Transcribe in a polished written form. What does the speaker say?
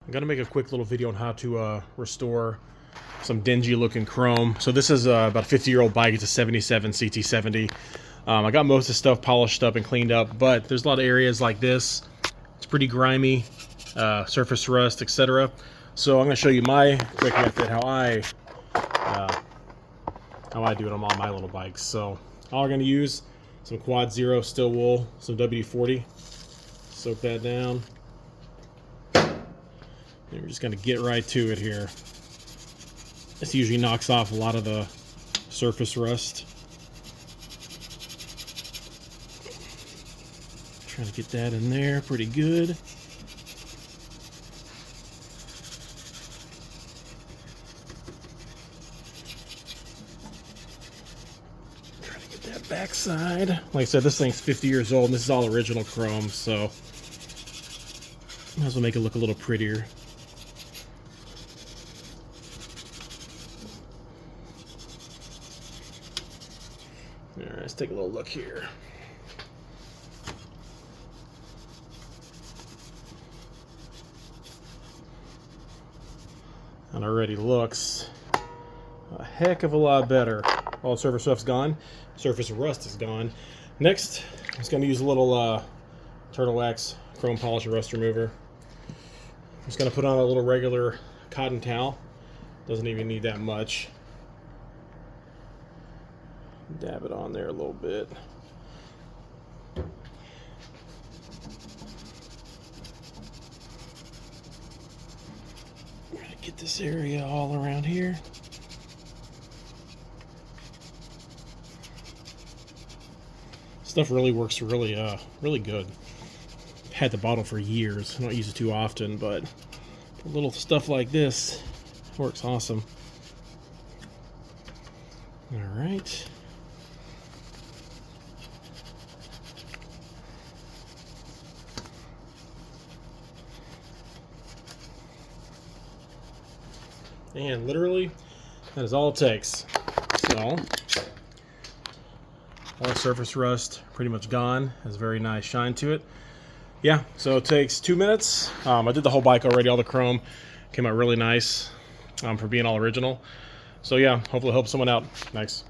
I'm gonna make a quick little video on how to restore some dingy looking chrome. So this is about a 50-year-old bike. It's a 77 CT70. I got most of the stuff polished up and cleaned up, but there's a lot of areas like this. It's pretty grimy, surface rust, etc. So I'm gonna show you my quick method, how I do it on all my little bikes. So all we're gonna use some Quad Zero steel wool, some WD-40. Soak that down. And we're just going to get right to it here. This usually knocks off a lot of the surface rust. Trying to get that in there pretty good. Trying to get that backside. Like I said, this thing's 50 years old and this is all original chrome, so might as well make it look a little prettier. Alright, let's take a little look here. And already looks a heck of a lot better. All the surface stuff's gone. Surface rust is gone. Next, I'm just going to use a little Turtle Wax chrome polish rust remover. I'm just going to put on a little regular cotton towel. Doesn't even need that much. Dab it on there a little bit. I'm gonna get this area all around here. Stuff really works really good. I've had the bottle for years. I don't use it too often, but little stuff like this works awesome. All right. And literally, that is all it takes. So, all the surface rust pretty much gone. Has a very nice shine to it. Yeah, so it takes 2 minutes. I did the whole bike already. All the chrome came out really nice for being all original. So yeah, hopefully help someone out. Thanks.